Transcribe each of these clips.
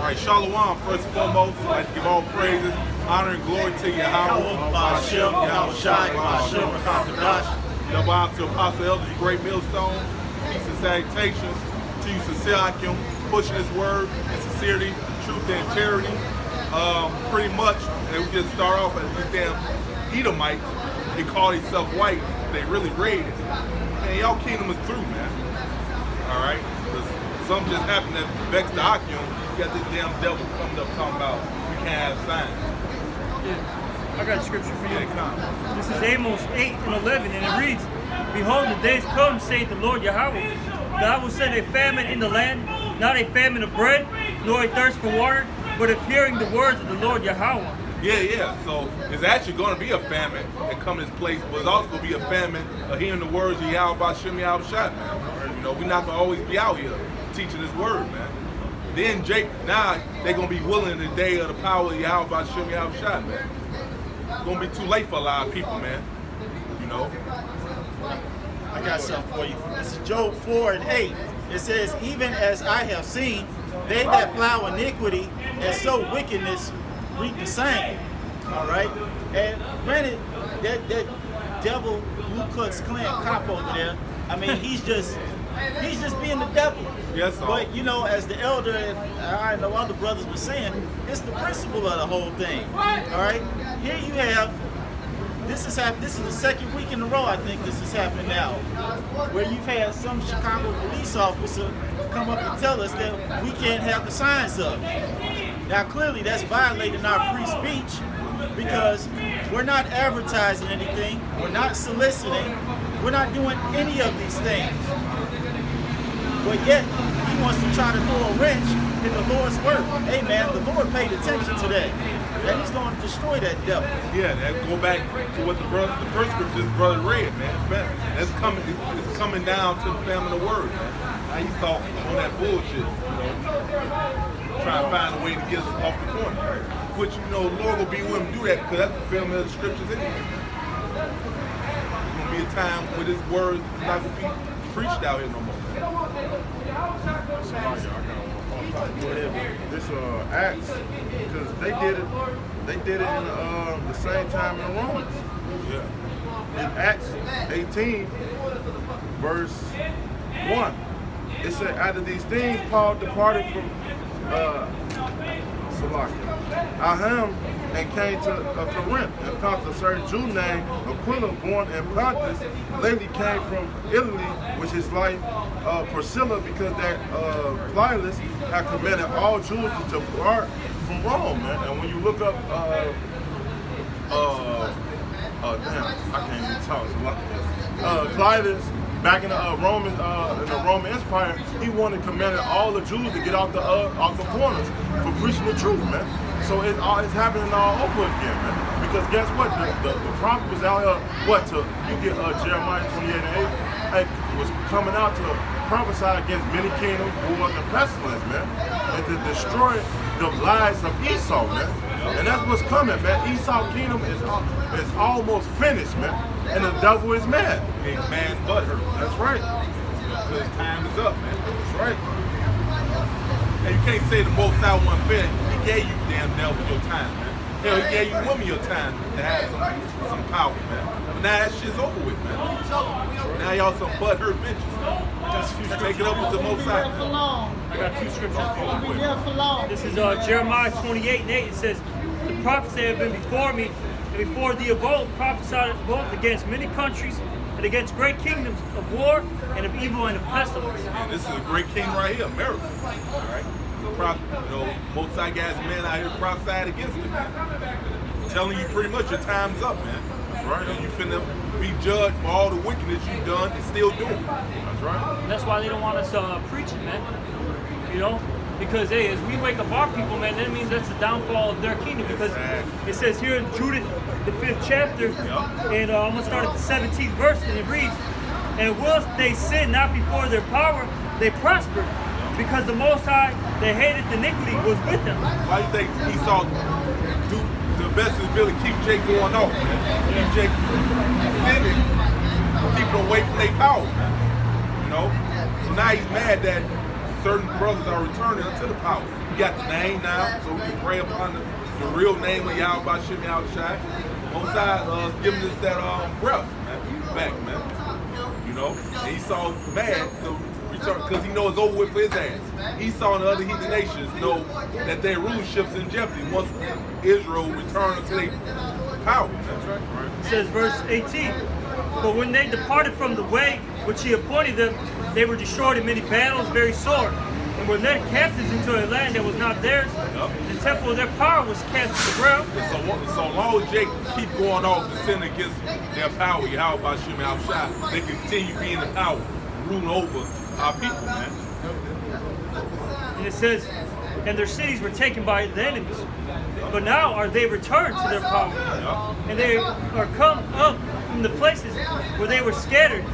right, Shalom, first and foremost. I'd like to give all praises, honor, and glory to Yahweh, Hashem, Yahweh Shai, Hashem, Rakam Double out to Apostle Elder, your great millstone. Peace and salutations to you, sincere Akim, pushing his word in sincerity, truth, and charity. Pretty much, and we just start off as these damn Edomites. They call themselves white, they really red. Man, y'all kingdom is through, man. All right? Something just happened that vexed the Akim. You got this damn devil coming up talking about we can't have signs. Yeah. I got scripture for you. Yeah, come. This is Amos 8 and 11, and it reads, Behold, the days come, saith the Lord Yahweh, that I will send a famine in the land, not a famine of bread, nor a thirst for water, but of hearing the words of the Lord Yahweh. Yeah. So it's actually going to be a famine that come in this place, but it's also going to be a famine of hearing the words of Yahweh Bashem Yahweh Shai, man. You know, we're not going to always be out here teaching this word, man. Then now they're going to be willing the day of the power of Yahweh Bashem Yahweh Shai, man. It's going to be too late for a lot of people, man. You know? I got something for you. This is Job 4 and 8. It says, even as I have seen, they that plow iniquity and sow wickedness reap the same. All right? And granted, that devil Ku Klux Klan cop over there, I mean, he's just being the devil. Yes, sir. But you know, as the elder and I know other brothers were saying, it's the principle of the whole thing. All right? Here you have, this is the second week in a row, I think this is happening now, where you've had some Chicago police officer come up and tell us that we can't have the signs up. Now clearly that's violating our free speech because we're not advertising anything, we're not soliciting, we're not doing any of these things. But yet, he wants to try to throw a wrench in the Lord's work. Hey man, the Lord paid attention to that. And he's going to destroy that devil. Yeah, that go back to what the first scripture this brother read, man. It's coming down to the famine of the word, man. Now he thought on that bullshit, you know, trying to find a way to get us off the corner. Which, you know, the Lord will be willing to do that because that's the fulfillment of the scriptures anyway. There's going to be a time where this word is not going to be preached out here no more. This Acts, because they did it in the same time in Romans. Yeah. In Acts 18, verse 1, it said, out of these things Paul departed from Aham and came to Corinth and found a certain Jew named Aquila, born in Pontus. Lady came from Italy, which is like Priscilla, because that Plius had commanded all Jews to depart from Rome, man. And when you look up, damn, I can't even talk. Plius, back in the Roman Empire, he wanted commanded all the Jews to get off the corners for preaching the truth, man. So it's happening all over again, man. Because guess what? The prophet was out here, you get Jeremiah 28 and 8, was coming out to prophesy against many kingdoms, wars, and pestilence, man. And to destroy the lives of Esau, man. And that's what's coming, man. Esau's kingdom is almost finished, man. And the devil is mad. Big man's butthurt. That's right. Because time is up, man. That's right. And you can't say the Most High wasn't fair. He gave you damn devil your time, man. Hell, he gave you women your time to have some power, man. But now that shit's over with, man. Now y'all some butthurt bitches. Take it up with the Most High. I got two scriptures for you. This is Jeremiah 28 and 8. It says, the prophets that have been before me and before thee of old prophesied both against many countries and against great kingdoms of war and of evil and of pestilence. And this is a great king right here, America. All right? Most High guys, men out here prophesied against it, man. Telling you pretty much your time's up, man. That's right. And you finna be judged for all the wickedness you've done and still doing. That's right. And that's why they don't want us preaching, man. You know? Because, hey, as we wake up our people, man, that means that's the downfall of their kingdom. Because it says here in Judith, the 5th chapter, and I'm going to start at the 17th verse, and it reads, and whilst they sin not before their power, they prospered, because the Most High, they hated the iniquity, was with them. Why do you think Esau do the best is really keep Jake going off, man? Keep Jake sinning, keep them away from their power, man. You know? So now he's mad that certain brothers are returning unto the power. We got the name now, so we can pray upon the real name of Yahweh Shem Yahushai. Most High giving us that breath, man, back, man. You know, and Esau mad to return because he knows it's over with for his ass. Esau and the other heathen nations know that their rulership's in jeopardy once Israel returns to their power. That's right. It says verse 18, but when they departed from the way which he appointed them, they were destroyed in many battles, very sore, and were led captives into a land that was not theirs. The temple of their power was cast to the ground. So long as Jacob keep going off and sinning against their power, Yahweh Shem Yahushai, they continue being the power, ruling over our people, man. And it says, and their cities were taken by the enemies. But now are they returned to their power. And they are come up from the places where they were scattered.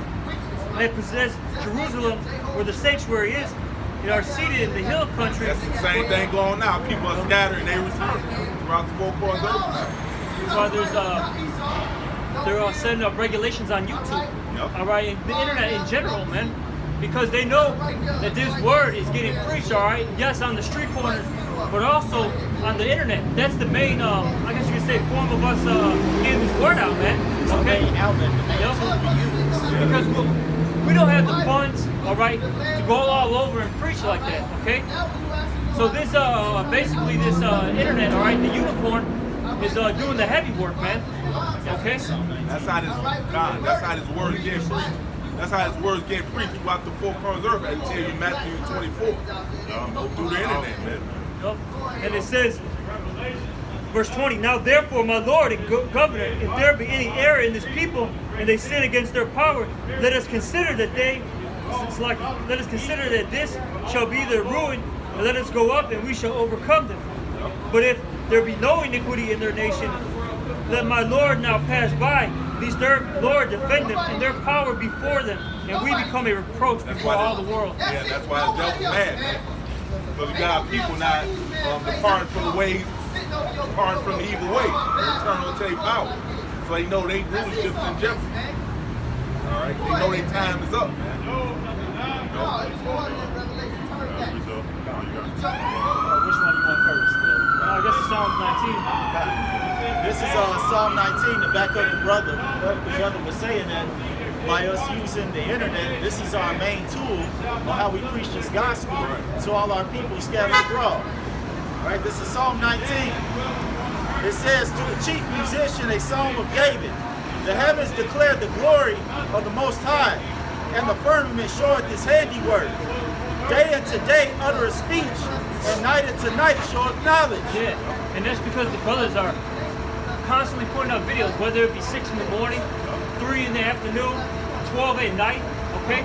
And they possess Jerusalem, where the sanctuary is, and are seated in the hill country. That's the same thing going now. People are scattered and they return throughout the 4 corners of earth. That's why they're setting up regulations on YouTube. All right, and the internet in general, man. Because they know that this word is getting preached, all right? Yes, on the street corners, but also on the internet. That's the main, I guess you could say, form of us getting this word out, man. Okay? Because we don't have the funds, all right, to go all over and preach like that, okay? So this, basically this internet, all right, the unicorn, is doing the heavy work, man. Okay? That's how this God. That's how this word is getting preached. That's how his words get preached throughout the 4 corners of earth. I tell you, Matthew 24. Through the internet, man. Yep. And it says, verse 20, now therefore, my Lord and Governor, if there be any error in this people, and they sin against their power, let us consider that let us consider that this shall be their ruin, and let us go up, and we shall overcome them. But if there be no iniquity in their nation, let my Lord now pass by, lest their Lord defend them, and their power before them, and we become a reproach before all the world. Yeah, that's why the devil's mad, man. Because we got people not departing from the ways, departing from the evil way, returning to their power. So they know their rulership's in jeopardy. All right, they know their time is up, man. Which one you want first? I guess it's Psalm 19. This is Psalm 19 to back up the brother. The brother was saying that by us using the internet, this is our main tool on how we preach this gospel to all our people scattered abroad. Right? This is Psalm 19. It says, to the chief musician, a psalm of David. The heavens declare the glory of the Most High, and the firmament showeth his handiwork. Day unto day uttereth speech, and night unto night showeth knowledge. Yeah, and that's because the brothers are constantly putting up videos, whether it be 6 in the morning, 3 in the afternoon, 12 at night, okay?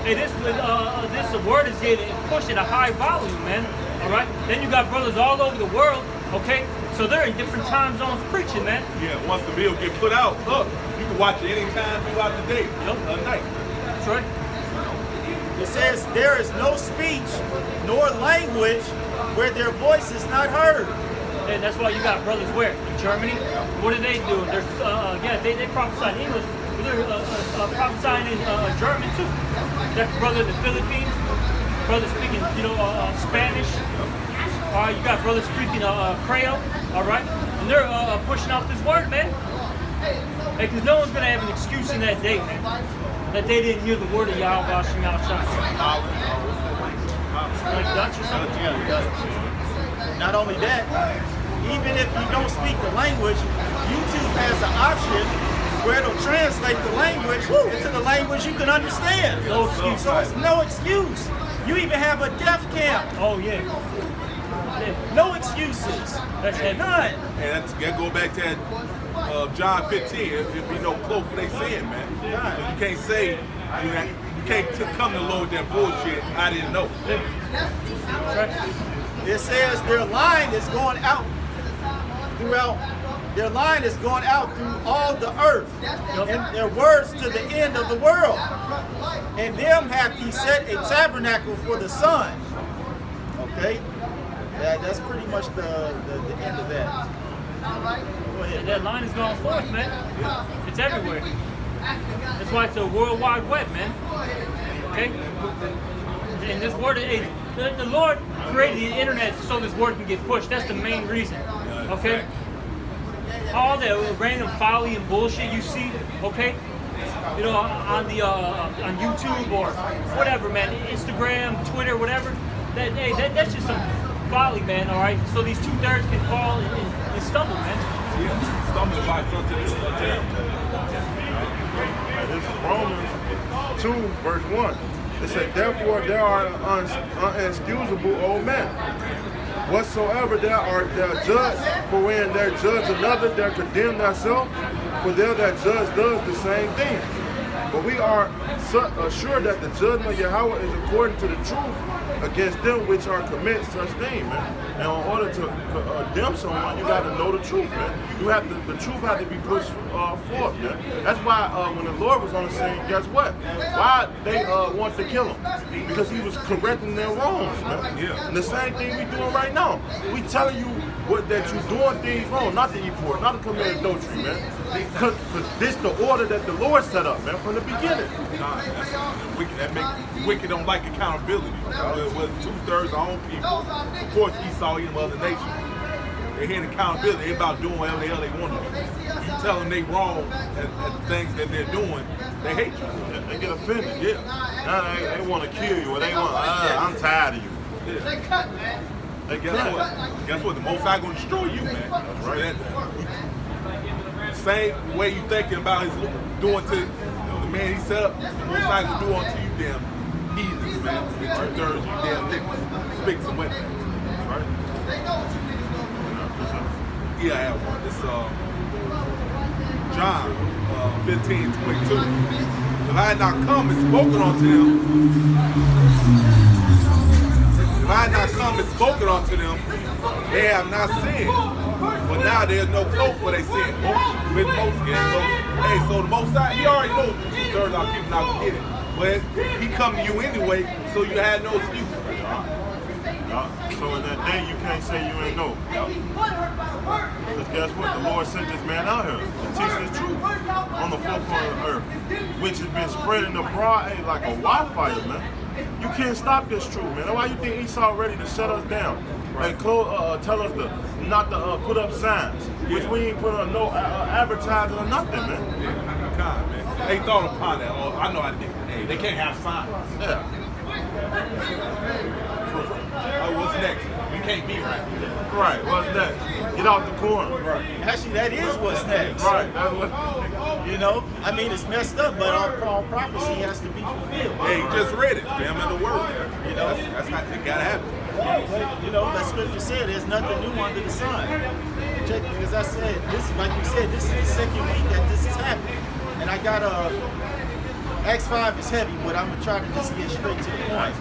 And this word is getting pushed at a high volume, man, all right? Then you got brothers all over the world, okay? So they're in different time zones preaching, man. Yeah, once the video get put out, look, you can watch it anytime throughout the day, night. That's right. It says, there is no speech nor language where their voice is not heard. And that's why you got brothers where? In Germany? What do? There's they prophesy in English, but they're prophesying in German too. That's brother in the Philippines, brother speaking, Spanish. You got brothers speaking Creole, all right? And they're pushing out this word, man. Because no one's gonna have an excuse in that day, man, that they didn't hear the word of Yahweh Shem Yahushai. Like Dutch or something? Yeah, Dutch. Not only that, even if you don't speak the language, YouTube has an option where it'll translate the language into the language you can understand. No excuse. So it's no excuse. You even have a deaf camp. Oh yeah. No excuses. That's it. None. And that go back to that John 15. It'd be no close for they sin, man. So you can't say, you can't come to the Lord with that bullshit. I didn't know. It says their line is going out throughout. Their line is going out through all the earth, and their words to the end of the world. And them hath he set a tabernacle for the sun. Okay, that's pretty much the end of that. Go ahead. That line is going forth, man. It's everywhere. That's why it's a world wide web, man. Okay? And this word, the Lord created the internet so this word can get pushed. That's the main reason. Okay? All that random folly and bullshit you see, okay? You know, on the on YouTube or whatever, man, Instagram, Twitter, whatever. That's just some folly, man. All right. So these 2/3 can fall and stumble, man. Yeah, stumble like something. This is Romans 2, verse 1. It said, therefore there are unexcusable old men. Whatsoever there are judged, for when they judge another, they condemn themselves, for there that judge does the same thing. But we are assured that the judgment of Yahweh is according to the truth against them which are commit such things, man. And in order to condemn someone, you got to know the truth, man. You have to, the truth has to be pushed forth, man. That's why when the Lord was on the scene, guess what? Why they wanted to kill him? Because he was correcting their wrongs, man. Yeah. And the same thing we doing right now. We telling you that you're doing things wrong, not to eat pork, not to commit adultery, man. Because this the order that the Lord set up, man, from the beginning. Nah, that's wicked. That make wicked don't like accountability. It was 2/3 our own people. Of course, Esau and other nations. They hate accountability. They about doing whatever the hell they want to do. You tell them they wrong at the things that they're doing, they hate you. They get offended. Yeah. Now they want to kill you, or they want, I'm tired of you. Yeah. They Guess what? Guess what? The Most High gonna destroy you, man. That's right. Same way you thinking about his doing to the man he set up, the Most High gonna do unto you damn heathens, man. With 2/3 you damn niggas. Speak some weapons. Right? Yeah, I have one. It's John 15:22. If I had not come and spoken unto them, if I had not come and spoken unto them, they have not sinned. But now there's no cloak for their sin. With most hey, so the Most High, he already knows 2/3 our people not gonna get it. But he come to you anyway, so you had no excuse. So in that day, you can't say you ain't know. Because guess what? The Lord sent this man out here to teach this truth on the four corners of the earth, which has been spreading abroad like a wildfire, man. You can't stop this truth, man. That's why you think Esau ready to shut us down and tell us not to put up signs, which we ain't put on no advertising or nothing, man. God, man. They thought upon that. Oh, I know how to get. Hey, they can't have signs. Yeah. Oh, what's next? We can't be right. Right. What's next? Get out the corner. Right. Actually, that is what's next. Right. That's what. You know, I mean, it's messed up, but all prophecy has to be fulfilled. Hey, you just read it. Damn in the word. You know? That's how it gotta happen. You know, the scripture said there's nothing new under the sun. Check, because I said, this, like you said, this is the second week that this is happening. And I got Acts 5 is heavy, but I'm gonna try to just get straight to the point.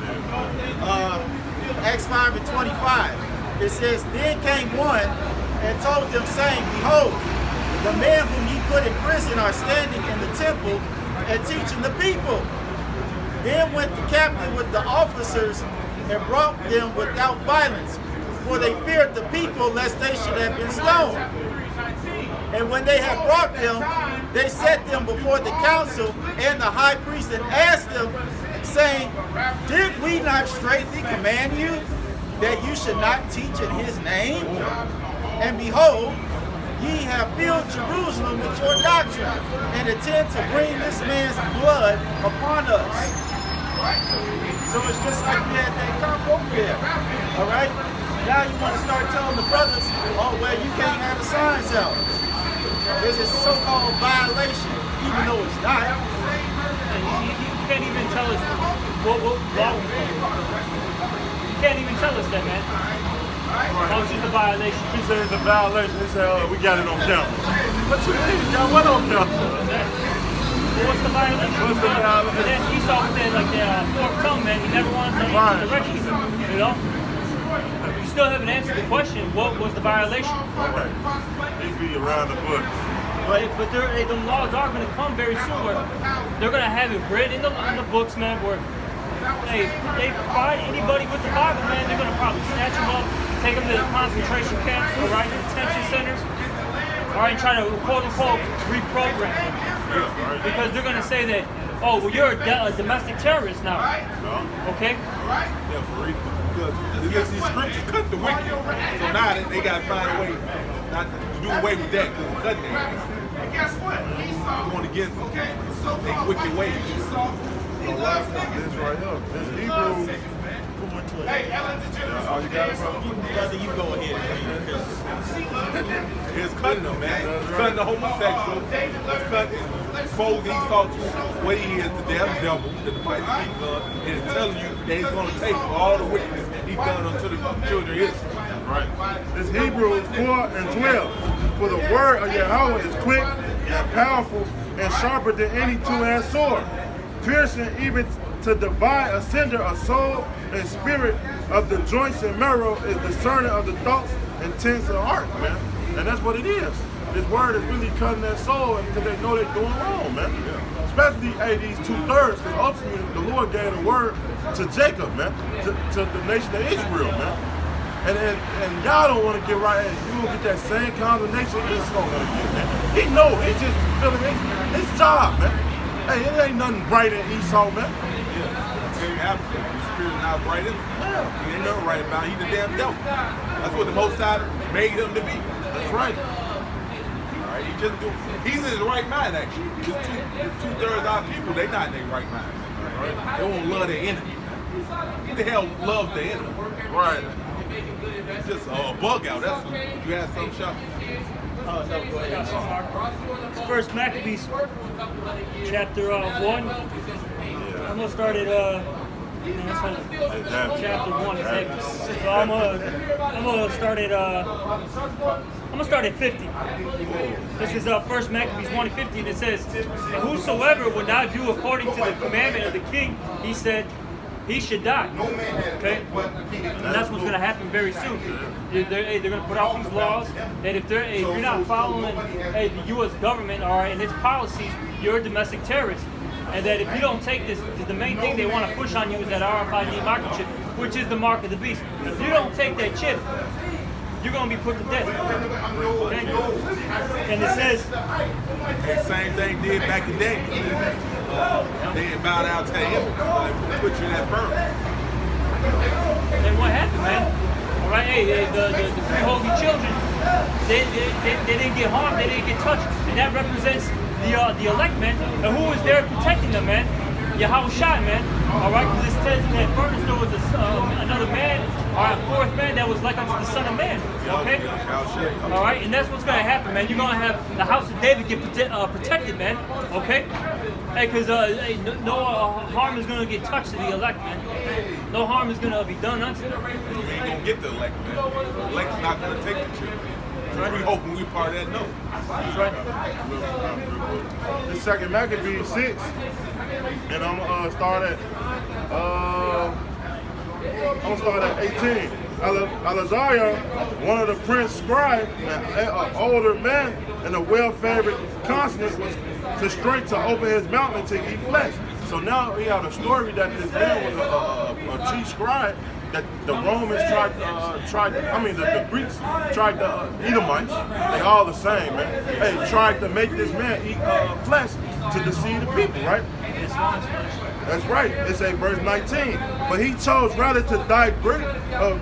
Acts 5 and 25. It says, then came one and told them, saying, behold, the men whom ye put in prison are standing in the temple and teaching the people. Then went the captain with the officers and brought them without violence, for they feared the people lest they should have been stoned. And when they had brought them, they set them before the council and the high priest and asked them, saying, did we not straitly command you that you should not teach in his name? And behold, ye have filled Jerusalem with your doctrine, and intend to bring this man's blood upon us. So it's just like we had that come over there. All right? Now you want to start telling the brothers, oh, well, you can't have the signs out. There's a so-called violation, even though it's not. You can't even tell us what law we broke. You can't even tell us that, man. That was just a violation. He said it's a violation. He said, we got it on camera. What you mean? You got what on camera? Well, what's the violation? What's the violation? But then Esau with that, like that forked tongue, man. He never wanted to answer the directions, you know? You still haven't answered the question, what was the violation? Right. He be around the bush. But the laws are going to come very soon where they're going to have it read in the books, man, where hey, they find anybody with the Bible, man, they're going to probably snatch them up, take them to the concentration camps, all right, detention centers, all right, and try to, quote-unquote, reprogram them. Because they're going to say that, oh, well, you're a domestic terrorist now, okay? Yeah, for real. because these scriptures cut the wicked. So now they got to find a way not to do away with that because it's cutting their ass. Going against their wicked ways. The last one is right here. This Hebrews. Oh, you got it, bro? Brother, you go ahead. It's cutting them, man. It's cutting the homosexual. It's cutting, exposing Esau to what he is, the damn devil that the Bible speaks of, and it's telling you that he's going to take for all the wickedness he's done unto the children of Israel. Right. This Hebrews 4:12. For the word of Yahweh is quick and powerful and sharper than any two-edged sword, piercing even to divide asunder of soul and spirit, of the joints and marrow, is discerning of the thoughts and intents of heart, man. And that's what it is. This word is really cutting that soul because they know they're doing wrong, man. Yeah. Especially these 2/3, because ultimately the Lord gave the word to Jacob, man, to the nation of Israel, man. And y'all don't want to get right. You gonna get that same condemnation Esau gonna get, man. He know, he just feeling his job, man. Hey, it ain't nothing right in Esau, man. Yeah, the spirit is not right in him. He ain't nothing right about him. He's the damn devil. That's what the Most High made him to be. That's right. All right, he's in his right mind, actually. Just two-thirds of our people, they not in their right mind. Right? They won't love their enemy. Who the hell loves their enemy? Right. It's just a bug out. That's you had some shop. Oh, no, go ahead. It's First Maccabees, chapter 1. I'm gonna start at chapter 1. So I'm gonna start at 50. This is First Maccabees 1:50, and it says, "And whosoever would not do according to the commandment of the king, he said, he should die." Okay, and that's what's going to happen very soon. They're going to put out these laws that if you're not following the U.S. government and its policies, you're a domestic terrorist. And that if you don't take this, the main thing they want to push on you is that RFID microchip, which is the mark of the beast. If you don't take that chip, you're going to be put to death. Okay? And it says, the same thing did back in Daniel. They didn't bow down to him. They put you in that furnace. And what happened, man? All right, hey, the three holy children, they didn't get harmed, they didn't get touched, and that represents the elect, man. And who was there protecting them, man? Yahweh Shai, man. All right, because it says in that furnace there was another man, or a fourth man that was like unto the Son of Man. Okay? All right, and that's what's going to happen, man. You're going to have the house of David get protected, man. Okay? Hey, because no harm is going to get touched to the elect, man. No harm is going to be done unto them. You ain't going to get the elect, man. The elect's not going to take the children. Right. We hoping we part of that no. That's right. This second Maccabees 6, and I'm gonna start at 18. Alaziah, one of the prince scribes, an older man and a well-favored consonant, was constrained to open his mouth and to eat flesh. So now we have a story that this man was a chief scribe, that the Romans the Greeks tried the Edomites, they all the same, man. Hey, tried to make this man eat flesh to deceive the people, right? That's right. It's a verse 19. But he chose rather to die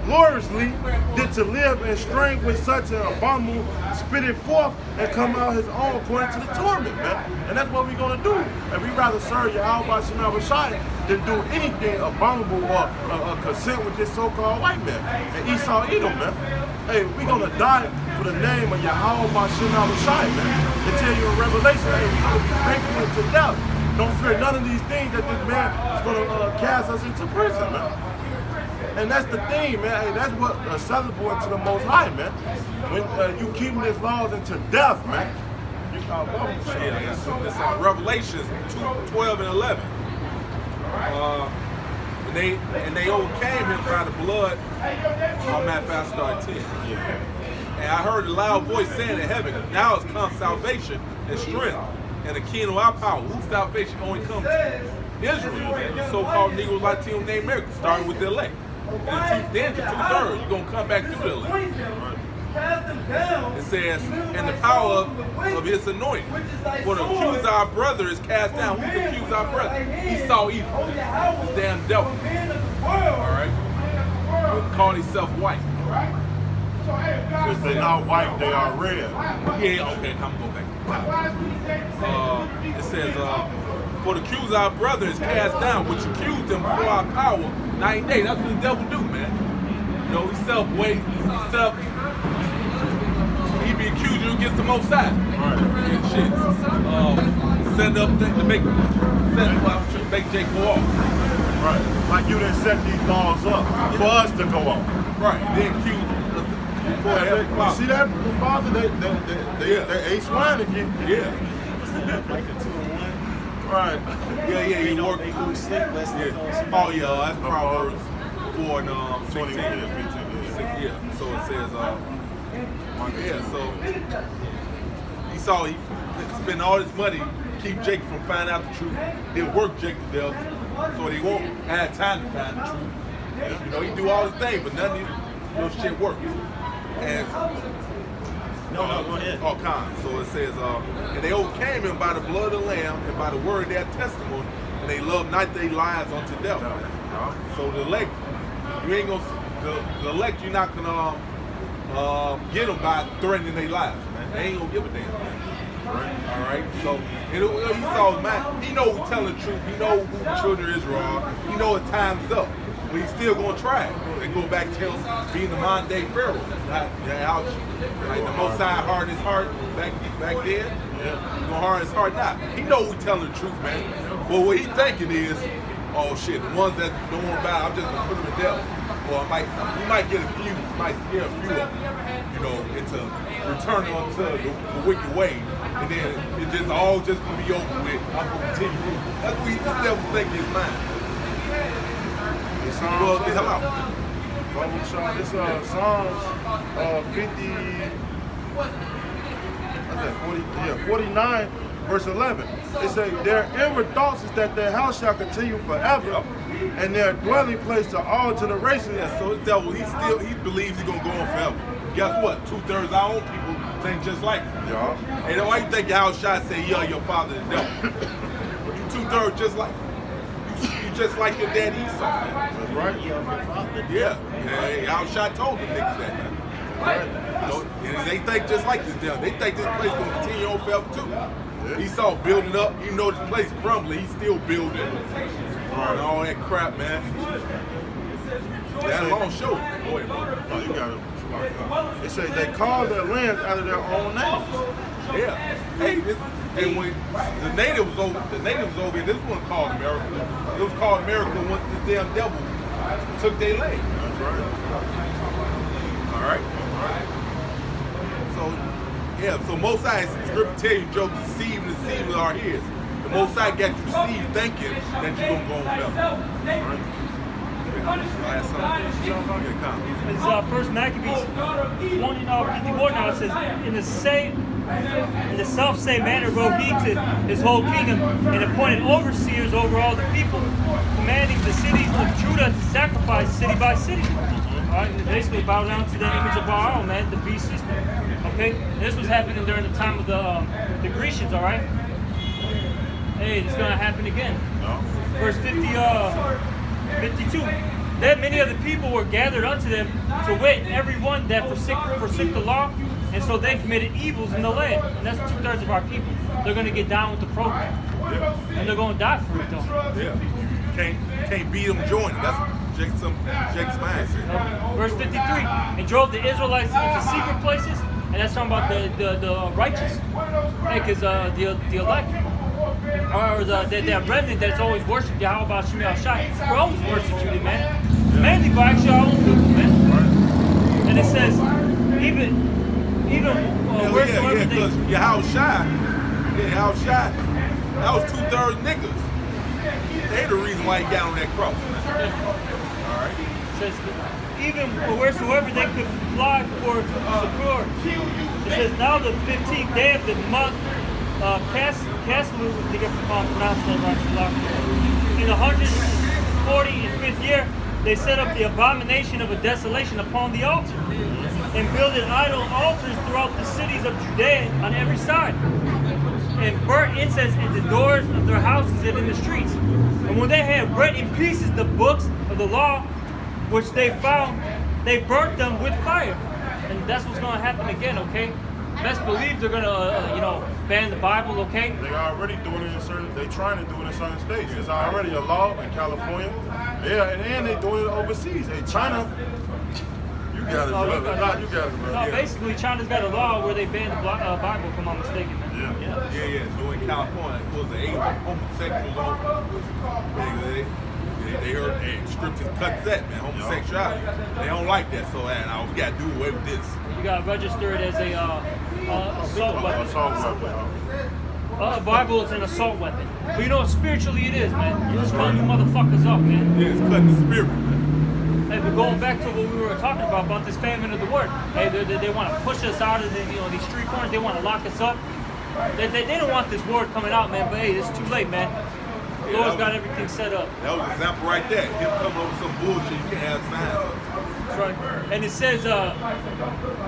gloriously than to live and strain with such an abominable, spit it forth and come out his own according to the torment, man. And that's what we're gonna do. And we rather serve Yahweh Shema Shai than do anything abominable or consent with this so-called white man. And Esau Edom, man. Hey, we're gonna die for the name of Yahweh Shema Shai, man. They tell you in Revelation, hey, we're gonna be faithful to death. Don't fear none of these things that this man is going to cast us into prison, man. And that's the thing, man. Hey, that's what acceptable to the Most High, man. When you keeping these laws into death, man. It's Revelations 2:12 and 11. And they overcame him by the blood. On that fast start 10. And I heard a loud voice saying in heaven, "Now has come salvation and strength, and the kingdom of our power." Whose salvation only comes to Israel, the so-called Negro Latino named America, starting with the elect. And then the 2/3, you're going to come back through the elect. It says, "And the power of his anointing. For to accuse our brother is cast down." Who can accuse our brother? Esau Edom. This damn devil. All right. call themselves white. If they're not white, they are red. Yeah, okay, I'm gonna go back. It says, for the accuse our brother is cast down, which accused him before our power 9 days. That's what the devil do, man. You know, he be accusing you against the Most High. Right. And shit. Send up things to make Jake go off. Right. Like you didn't set these laws up for us to go off. Right. They accuse us. You see that, Father? They ace wine again. Yeah. Like a 2-1. Right. Yeah, you work. They lose sleep less than Oh yeah, that's Proverbs 4 and 20, 15. 15, Yeah. So it says, so he saw he spent all this money to keep Jake from finding out the truth. He'll work Jake to death, so they won't have time to find the truth. You know, he do all his things, but none of those shit works. And No, go ahead. Oh, con. So it says, and they overcame him by the blood of the Lamb and by the word of their testimony, and they loved not their lives unto death. So the elect, you ain't gonna, the elect, you're not gonna get them by threatening their lives, man. They ain't gonna give a damn, man. All right. So he saw, man. He know who's telling the truth. He know who the children of Israel are. He know his time's up. But he's still gonna try it. They go back to him being the modern day Pharaoh. Like the Most High hardened his heart back then. He's gonna harden his heart now. He know who's telling the truth, man. But what he thinking is, oh shit, the ones that don't want to buy, I'm just gonna put them to death. Or we might get a few, might scare a few of them, you know, into returning onto the wicked way. And then it just all just gonna be over with. I'm gonna continue. That's what this devil think in his mind. Well, the hell out. This Psalms 49, verse 11. It says, their inward thoughts is that their house shall continue forever, and their dwelling place to all generations. Yeah, so the devil, he believes he's gonna go on forever. Guess what? 2/3 of our own people think just like him. Yeah. And then why you think your house shot say, yeah, your father the devil? You 2/3 just like you just like your daddy Esau, man. That's right. Yeah. Y'all shot told them niggas that, man. Right. You know, and they think just like this devil. They think this place gonna continue on forever too. Yeah. Esau building up, even though this place crumbling, he's still building. And all that crap, man. That long show. Go ahead, bro. Oh, you got it. It says they call their lands out of their own names. Yeah. Hey, and when the natives over here, this wasn't called America. It was called America when this damn devil took their land. That's right. All right. So Most High, scripture tell you, Joe, deceiving are his. The Most High got you deceived thinking that you're gonna go on forever. It's First Maccabees 1:51. Now it says, in the self-same manner wrote he to his whole kingdom and appointed overseers over all the people, commanding the cities of Judah to sacrifice city by city. All right, basically bow down to the image of Baal, man, the beast system. Okay, and this was happening during the time of the Grecians. All right. Hey, it's gonna happen again. Verse 52. Then many of the people were gathered unto them, to wit, every one that forsook the law, and so they committed evils in the land. And that's 2/3 of our people. They're going to get down with the program, and they're going to die for it, though. Yeah, can't beat them joining. That's Jake's mindset. Verse 53. And drove the Israelites into secret places, and that's talking about the righteous, because the elect. Or that remnant that's always worshipped Yahweh by Shemi Al-Shai. We're always persecuted, man. Mainly by actually our own people, man. And it says, even wheresoever because Yahweh Shai, that was 2/3 niggas. They the reason why he got on that cross. Alright. It says, even wheresoever they could fly for succor. It says, now the 15th day of the month, Caslu, I think I'm pronouncing that right. In the 145th year, they set up the abomination of a desolation upon the altar, and builded idol altars throughout the cities of Judea on every side, and burnt incense at the doors of their houses and in the streets. And when they had rent in pieces the books of the law which they found, they burnt them with fire. And that's what's going to happen again, okay? Best believe they're going to, ban the Bible, okay? They already doing it in certain, they trying to do it in certain states. It's already a law in California. Yeah, and they doing it overseas. Hey, China, you got it, brother. You got it, brother. No, basically, China's got a law where they ban the Bible, if I'm not mistaken, man. Yeah. Doing California, it was the age of homosexuals they heard scriptures cut that, man, homosexuality. They don't like that, so we got to do away with this. You got to register it as a assault weapon. Assault weapon. Bible is an assault weapon. But spiritually it is, man. It's calling you motherfuckers up, man. Yeah, it's cutting the spirit, man. Hey, but going back to what we were talking about this famine of the word. Hey, they want to push us out of these street corners. They want to lock us up. They don't want this word coming out, man. But hey, it's too late, man. The Lord's got everything set up. That was an example right there. Him coming up with some bullshit, you can't have signs. That's right. And it says,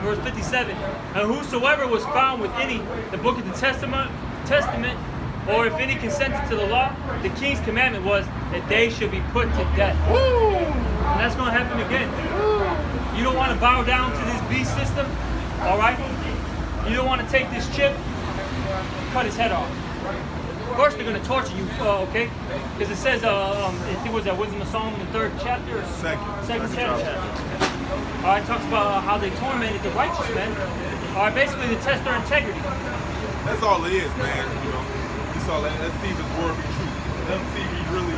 verse 57, and whosoever was found with any, the book of the Testament, or if any consented to the law, the king's commandment was that they should be put to death. Woo! And that's going to happen again. You don't want to bow down to this beast system, all right? You don't want to take this chip, cut his head off. First, they're going to torture you, okay? Because it says, I think it was that Wisdom of Solomon, the 3rd chapter? Second chapter. All right, it talks about how they tormented the righteous, man. All right, basically to test their integrity. That's all it is, man. It's all that. Let's see if his word be true. Let's see if he really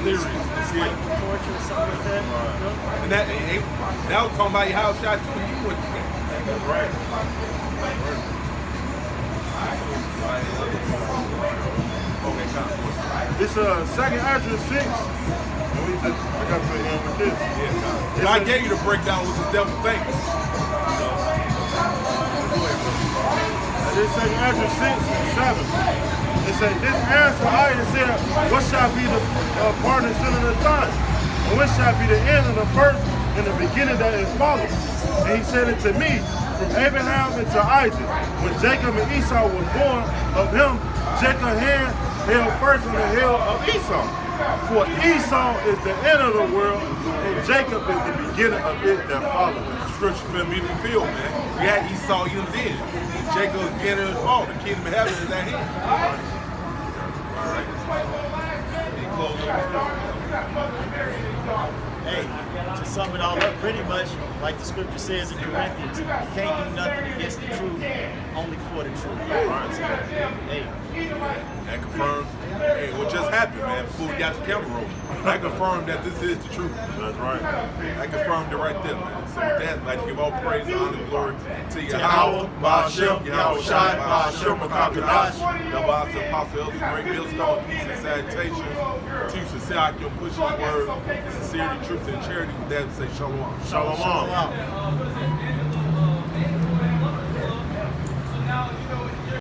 serious. Torture or something like that. And that was talking about your house shot too. He went to that. That's right. Okay, This second address 6. I got to put in with this. Yeah, I gave you the breakdown what the devil thinks. This second address 6 and 7. It said, this answer I said, what shall be the part and sin of the time? And what shall be the end of the first and the beginning that is followed? And he said it to me, from Abraham into Isaac. When Jacob and Esau were born of him, Jacob's hand held first on the heel of Esau. For Esau is the end of the world, and Jacob is the beginning of it that follows. Scripture finna be fulfilled, man. We had Esau in the end. Jacob is the end of the fall. The kingdom of heaven is at hand. All right. Any closing? Hey, to sum it all up, pretty much like the scripture says in Corinthians, you can't do nothing against the truth, only for the truth. Hey. That confirms what just happened, man, before we got the camera rolling. That confirmed that this is the truth. That's right. That confirmed it right there, man. So with that, I'd like to give all praise, honor, and glory to Yahweh, Ba'ashem, Yahweh Shai, Ba'ashem, Makakadash, Yahweh, the Apostle Elder, great millstone, peace and salutations to sincere Akim, pushing the word, sincerity, truth, and charity. With that, say shalom. Shalom. Shalom.